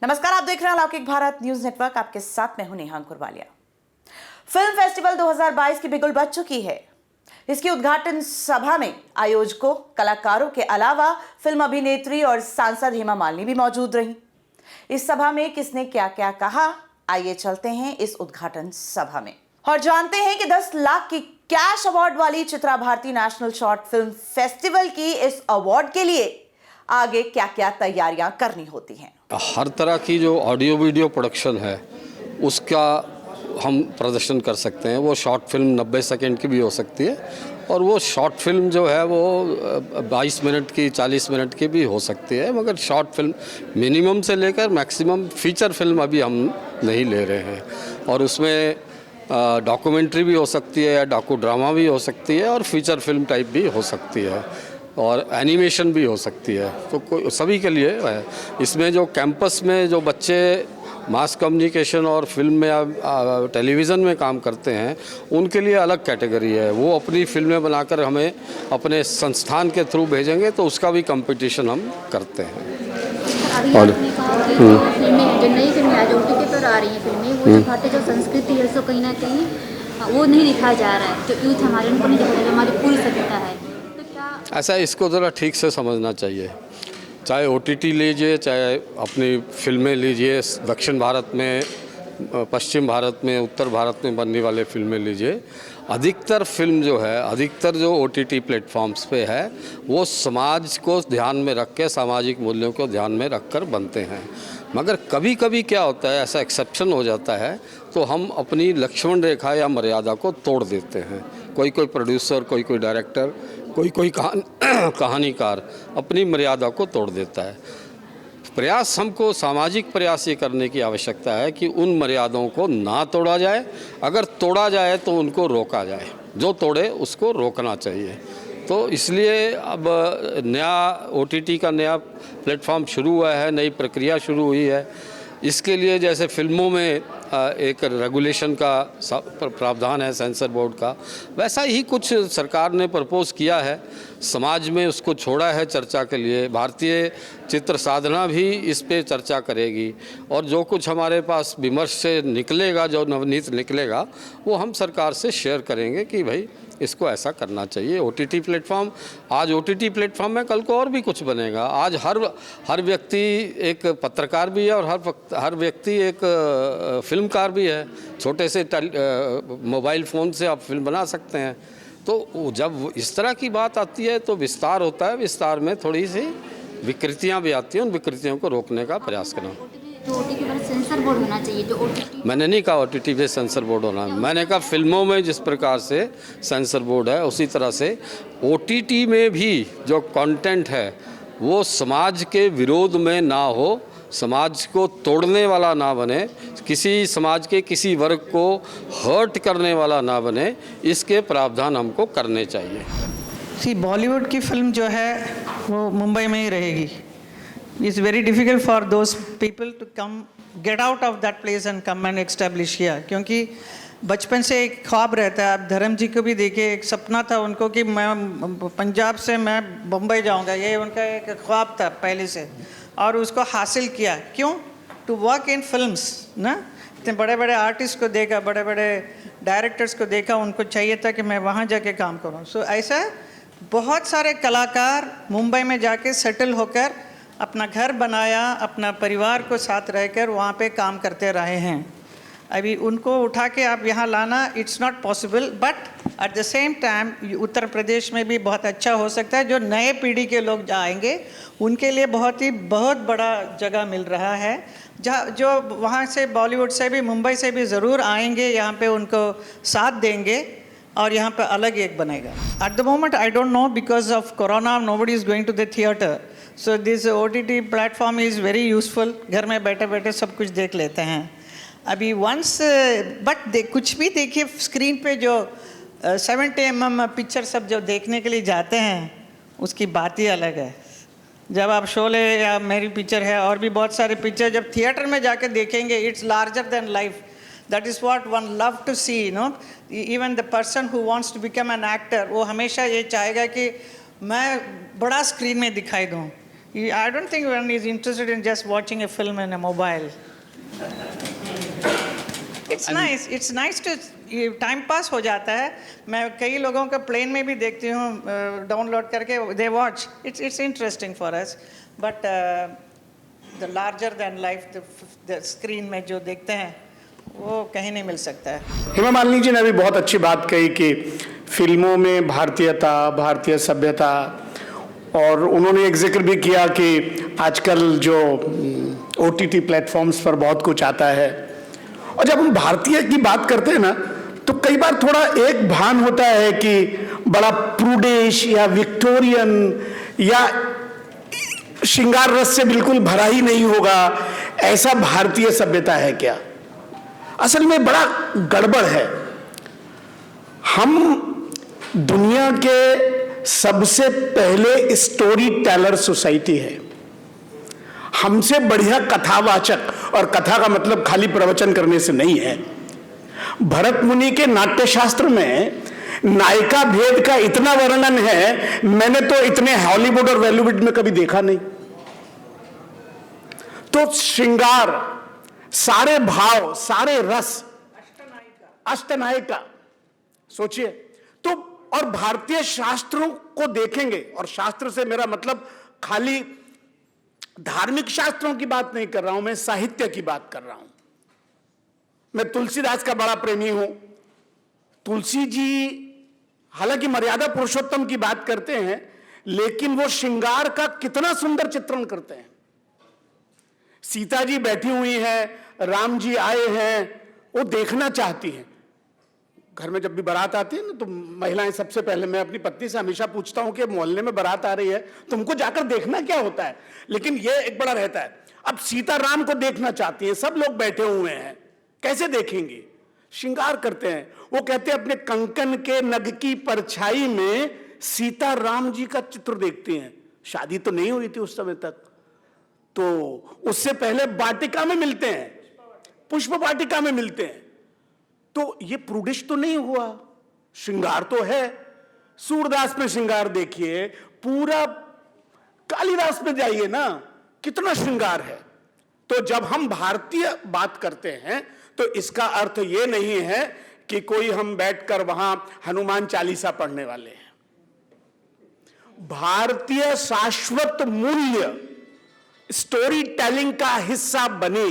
नमस्कार, आप देख रहे हैं अलौकिक भारत न्यूज नेटवर्क। आपके साथ मैं हूं नेहा कुरवालिया। फिल्म फेस्टिवल 2022 की बिगुल बज चुकी है। इसकी उद्घाटन सभा में आयोजकों, कलाकारों के अलावा फिल्म अभिनेत्री और सांसद हेमा मालिनी भी मौजूद रहीं। इस सभा में किसने क्या क्या कहा, आइए चलते हैं इस उद्घाटन सभा में और जानते हैं कि 10 लाख की कैश अवार्ड वाली Chitra Bharati national short film festival की इस अवार्ड के लिए आगे क्या क्या तैयारियां करनी होती हैं। हर तरह की जो ऑडियो वीडियो प्रोडक्शन है उसका हम प्रदर्शन कर सकते हैं। वो शॉर्ट फिल्म 90 सेकंड की भी हो सकती है और वो शॉर्ट फिल्म जो है वो 22 मिनट की, 40 मिनट की भी हो सकती है। मगर शॉर्ट फिल्म मिनिमम से लेकर मैक्सिमम फीचर फिल्म अभी हम नहीं ले रहे हैं और उसमें डॉक्यूमेंट्री भी हो सकती है या डॉक्यू ड्रामा भी हो सकती है और फीचर फिल्म टाइप भी हो सकती है और एनिमेशन भी हो सकती है। तो सभी के लिए है। इसमें जो कैंपस में जो बच्चे मास कम्युनिकेशन और फिल्म में या टेलीविज़न में काम करते हैं उनके लिए अलग कैटेगरी है। वो अपनी फिल्में बनाकर हमें अपने संस्थान के थ्रू भेजेंगे तो उसका भी कंपटीशन हम करते हैं। और फिल्में जो नई फिल्में आज OTT पर आ रही हैं फिल्में, वो जो भारतीय जो संस्कृति है उसको कहीं ना कहीं वो नहीं दिखाया जा रहा है। जो यूथ हमारे उनको नहीं दिखाया, जो हमारी पूरी सभ्यता है, तो क्या ऐसा इसको ज़रा ठीक से समझना चाहिए। चाहे OTT लीजिए, चाहे अपनी फिल्में लीजिए, दक्षिण भारत में, पश्चिम भारत में, उत्तर भारत में बनने वाले फिल्में लीजिए, अधिकतर फिल्म जो है, अधिकतर जो OTT प्लेटफॉर्म्स पे है वो समाज को ध्यान में रख के, सामाजिक मूल्यों को ध्यान में रख कर बनते हैं। मगर कभी कभी क्या होता है, ऐसा एक्सेप्शन हो जाता है तो हम अपनी लक्ष्मण रेखा या मर्यादा को तोड़ देते हैं। कोई प्रोड्यूसर, कोई डायरेक्टर, कोई कहानीकार अपनी मर्यादा को तोड़ देता है। प्रयास, हमको सामाजिक प्रयास ये करने की आवश्यकता है कि उन मर्यादाओं को ना तोड़ा जाए। अगर तोड़ा जाए तो उनको रोका जाए, जो तोड़े उसको रोकना चाहिए। तो इसलिए अब नया OTT का नया प्लेटफॉर्म शुरू हुआ है, नई प्रक्रिया शुरू हुई है। इसके लिए जैसे फिल्मों में एक रेगुलेशन का प्रावधान है सेंसर बोर्ड का, वैसा ही कुछ सरकार ने प्रपोज किया है, समाज में उसको छोड़ा है चर्चा के लिए। भारतीय चित्र साधना भी इस पे चर्चा करेगी और जो कुछ हमारे पास विमर्श से निकलेगा, जो नवनीत निकलेगा, वो हम सरकार से शेयर करेंगे कि भाई इसको ऐसा करना चाहिए। OTT प्लेटफॉर्म, आज OTT प्लेटफॉर्म है, कल को और भी कुछ बनेगा। आज हर व्यक्ति एक पत्रकार भी है और हर व्यक्ति एक फिल्मकार भी है। छोटे से मोबाइल फ़ोन से आप फिल्म बना सकते हैं। तो जब इस तरह की बात आती है तो विस्तार होता है, विस्तार में थोड़ी सी विकृतियाँ भी आती हैं, उन विकृतियों को रोकने का प्रयास करना। जो OTT पर सेंसर बोर्ड होना चाहिए, जो OTT मैंने नहीं कहा OTT पे सेंसर बोर्ड होना, मैंने कहा फिल्मों में जिस प्रकार से सेंसर बोर्ड है उसी तरह से OTT में भी जो कंटेंट है वो समाज के विरोध में ना हो, समाज को तोड़ने वाला ना बने, किसी समाज के किसी वर्ग को हर्ट करने वाला ना बने, इसके प्रावधान हमको करने चाहिए। बॉलीवुड की फिल्म जो है वो मुंबई में ही रहेगी। It's very difficult for those people to get out of that place and come and establish here, क्योंकि बचपन से एक ख्वाब रहता है। आप धर्म जी को भी देखिए, एक सपना था उनको कि मैं पंजाब से मैं बम्बई जाऊंगा, ये उनका एक ख्वाब था पहले से और उसको हासिल किया। क्यों? टू वर्क इन फिल्म्स ना। इतने बड़े बड़े आर्टिस्ट को देखा, बड़े बड़े डायरेक्टर्स को देखा, उनको चाहिए था कि मैं वहाँ जाके काम करूँ। सो ऐसा बहुत सारे कलाकार मुंबई में जाके सेटल होकर अपना घर बनाया, अपना परिवार को साथ रहकर वहाँ पे काम करते रहे हैं। अभी उनको उठा के आप यहाँ लाना, it's not possible, but at the same time Uttar Pradesh में भी बहुत अच्छा हो सकता है। जो नए पीढ़ी के लोग आएंगे उनके लिए बहुत बड़ा जगह मिल रहा है, जहाँ जो वहाँ से बॉलीवुड से भी, मुंबई से भी ज़रूर आएंगे, यहाँ पे उनको साथ देंगे और यहाँ पे अलग एक बनेगा। At the moment I don't know, because of corona nobody is going to the theatre, so this OTT platform is very useful. घर में बैठे बैठे सब कुछ देख लेते हैं अभी वंस। बट कुछ भी देखिए स्क्रीन पे, जो 70 mm पिक्चर सब जो देखने के लिए जाते हैं उसकी बात ही अलग है। जब आप शोले या मेरी पिक्चर है और भी बहुत सारे पिक्चर जब थिएटर में जाके देखेंगे, it's larger than life. That is what one love to see, you know. Even the person who wants to become an actor, वो हमेशा ये चाहेगा कि मैं बड़ा स्क्रीन में दिखाई दूँ। I don't think one is interested in just watching a film in a mobile. It's nice to time pass हो जाता है. मैं कई लोगों का प्लेन में भी देखती हूँ डाउनलोड करके, they watch. It's interesting for us, but the larger than life, the screen में जो देखते हैं वो कहीं नहीं मिल सकता है. हेमा मालिनी जी ने भी बहुत अच्छी बात कही कि फिल्मों में भारतीयता, भारतीय सभ्यता, और उन्होंने एक जिक्र भी किया कि आजकल जो OTT प्लेटफॉर्म्स पर बहुत कुछ आता है, और जब हम भारतीय की बात करते हैं ना तो कई बार थोड़ा एक भान होता है कि बड़ा प्रूडिश या विक्टोरियन या श्रृंगार रस से बिल्कुल भरा ही नहीं होगा, ऐसा भारतीय सभ्यता है क्या? असल में बड़ा गड़बड़ है. हम दुनिया के सबसे पहले स्टोरी टेलर सोसाइटी है. हमसे बढ़िया कथावाचक, और कथा का मतलब खाली प्रवचन करने से नहीं है. भरत मुनि के नाट्यशास्त्र में नायिका भेद का इतना वर्णन है, मैंने तो इतने हॉलीवुड और बॉलीवुड में कभी देखा नहीं. तो श्रृंगार, सारे भाव, सारे रस, अष्टनायिका, सोचिए तो. और भारतीय शास्त्रों को देखेंगे, और शास्त्र से मेरा मतलब खाली धार्मिक शास्त्रों की बात नहीं कर रहा हूं, मैं साहित्य की बात कर रहा हूं. मैं तुलसीदास का बड़ा प्रेमी हूं. तुलसी जी हालांकि मर्यादा पुरुषोत्तम की बात करते हैं, लेकिन वो श्रृंगार का कितना सुंदर चित्रण करते हैं. सीता जी बैठी हुई हैं, राम जी आए हैं, वो देखना चाहती हैं. घर में जब भी बारात आती है ना तो महिलाएं सबसे पहले, मैं अपनी पत्नी से हमेशा पूछता हूं कि मोहल्ले में बारात आ रही है, तुमको जाकर देखना क्या होता है? लेकिन ये एक बड़ा रहता है. अब सीता राम को देखना चाहती है, सब लोग बैठे हुए हैं, कैसे देखेंगे? श्रृंगार करते हैं. वो कहते हैं अपने कंकन के नग की परछाई में सीता राम जी का चित्र देखते हैं. शादी तो नहीं हुई थी उस समय तक, तो उससे पहले वाटिका में मिलते हैं, पुष्प वाटिका में मिलते हैं. तो ये प्रूडिश तो नहीं हुआ, श्रृंगार तो है. सूरदास में श्रृंगार देखिए, पूरा कालिदास में जाइए ना, कितना श्रृंगार है. तो जब हम भारतीय बात करते हैं तो इसका अर्थ ये नहीं है कि कोई हम बैठकर वहां हनुमान चालीसा पढ़ने वाले हैं. भारतीय शाश्वत मूल्य स्टोरी टेलिंग का हिस्सा बने,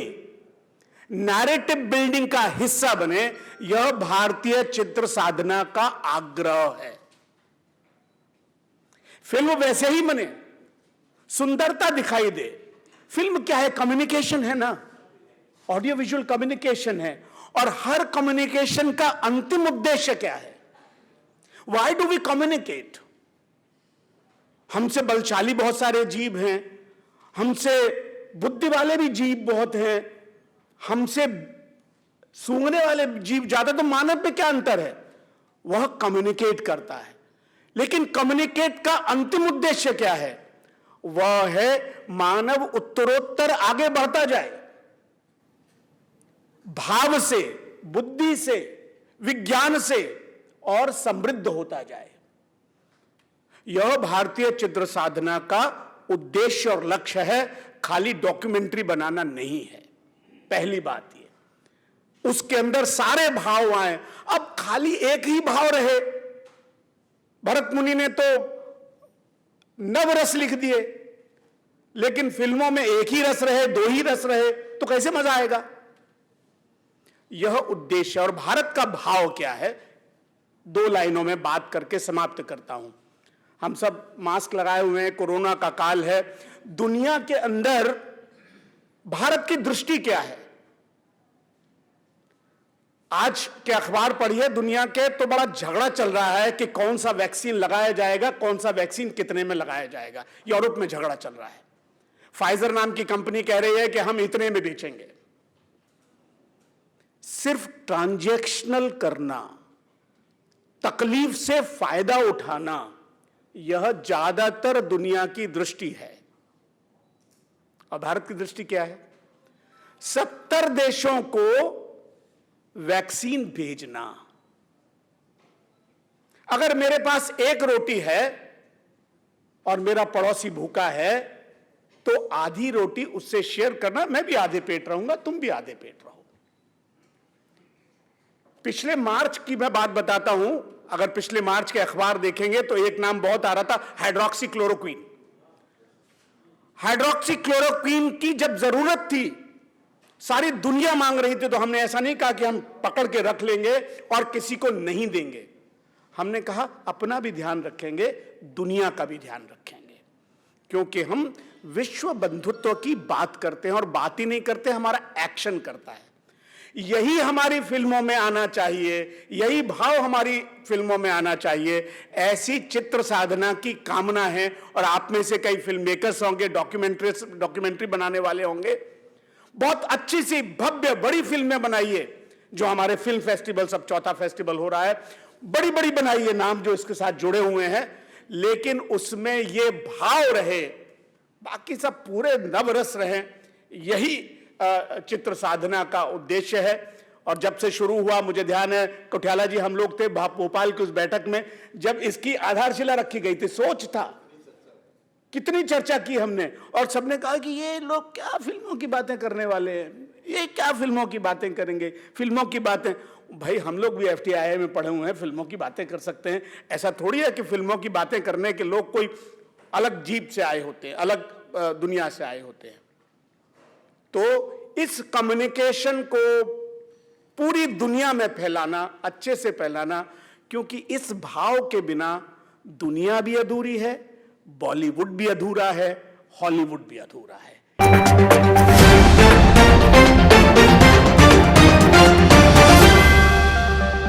नैरेटिव बिल्डिंग का हिस्सा बने, यह भारतीय चित्र साधना का आग्रह है. फिल्म वैसे ही बने, सुंदरता दिखाई दे. फिल्म क्या है? कम्युनिकेशन है ना, ऑडियो विजुअल कम्युनिकेशन है. और हर कम्युनिकेशन का अंतिम उद्देश्य क्या है? Why do we communicate? हमसे बलशाली बहुत सारे जीव हैं, हमसे बुद्धि वाले भी जीव बहुत हैं, हमसे सूंघने वाले जीव ज्यादा. तो मानव में क्या अंतर है? वह कम्युनिकेट करता है. लेकिन कम्युनिकेट का अंतिम उद्देश्य क्या है? वह है मानव उत्तरोत्तर आगे बढ़ता जाए, भाव से, बुद्धि से, विज्ञान से, और समृद्ध होता जाए. यह भारतीय चित्र साधना का उद्देश्य और लक्ष्य है, खाली डॉक्यूमेंट्री बनाना नहीं है. पहली बात ये, उसके अंदर सारे भाव आए. अब खाली एक ही भाव रहे, भरत मुनि ने तो नवरस लिख दिए, लेकिन फिल्मों में एक ही रस रहे, दो ही रस रहे, तो कैसे मजा आएगा? यह उद्देश्य. और भारत का भाव क्या है? 2 लाइनों में बात करके समाप्त करता हूं. हम सब मास्क लगाए हुए हैं, कोरोना का काल है. दुनिया के अंदर भारत की दृष्टि क्या है? आज के अखबार पढ़िए दुनिया के, तो बड़ा झगड़ा चल रहा है कि कौन सा वैक्सीन लगाया जाएगा, कौन सा वैक्सीन कितने में लगाया जाएगा. यूरोप में झगड़ा चल रहा है. फाइजर नाम की कंपनी कह रही है कि हम इतने में बेचेंगे. सिर्फ ट्रांजैक्शनल करना, तकलीफ से फायदा उठाना, यह ज्यादातर दुनिया की दृष्टि है. और भारत की दृष्टि क्या है? 70 देशों को वैक्सीन भेजना. अगर मेरे पास एक रोटी है और मेरा पड़ोसी भूखा है, तो आधी रोटी उससे शेयर करना, मैं भी आधे पेट रहूंगा, तुम भी आधे पेट रहो। पिछले मार्च की मैं बात बताता हूं, अगर पिछले मार्च के अखबार देखेंगे तो एक नाम बहुत आ रहा था, हाइड्रोक्सीक्लोरोक्वीन। हाइड्रोक्सीक्लोरोक्वीन की जब जरूरत थी, सारी दुनिया मांग रही थी, तो हमने ऐसा नहीं कहा कि हम पकड़ के रख लेंगे और किसी को नहीं देंगे। हमने कहा अपना भी ध्यान रखेंगे, दुनिया का भी ध्यान रखेंगे, क्योंकि हम विश्व बंधुत्व की बात करते हैं और बात ही नहीं करते, हमारा एक्शन करता है। यही हमारी फिल्मों में आना चाहिए, यही भाव हमारी फिल्मों में आना चाहिए। ऐसी चित्र साधना की कामना है, और आप में से कई फिल्म मेकर्स होंगे, डॉक्यूमेंट्री बनाने वाले होंगे, बहुत अच्छी सी भव्य बड़ी फिल्में बनाइए। जो हमारे फिल्म फेस्टिवल, सब चौथा फेस्टिवल हो रहा है, बड़ी बड़ी बनाइए, नाम जो इसके साथ जुड़े हुए हैं, लेकिन उसमें ये भाव रहे, बाकी सब पूरे नवरस रहे। यही चित्र साधना का उद्देश्य है। और जब से शुरू हुआ, मुझे ध्यान है कोठियाला जी, हम लोग थे भोपाल की उस बैठक में, जब इसकी आधारशिला रखी गई थी, सोच था, कितनी चर्चा की हमने, और सबने कहा कि ये लोग क्या फिल्मों की बातें करने वाले हैं, ये क्या फिल्मों की बातें करेंगे, फिल्मों की बातें। भाई हम लोग भी FTII में पढ़े हुए हैं, फिल्मों की बातें कर सकते हैं। ऐसा थोड़ी है कि फिल्मों की बातें करने के लोग कोई अलग जीप से आए होते हैं, अलग दुनिया से आए होते हैं। तो इस कम्युनिकेशन को पूरी दुनिया में फैलाना, अच्छे से फैलाना, क्योंकि इस भाव के बिना दुनिया भी अधूरी है, बॉलीवुड भी अधूरा है, हॉलीवुड भी अधूरा है।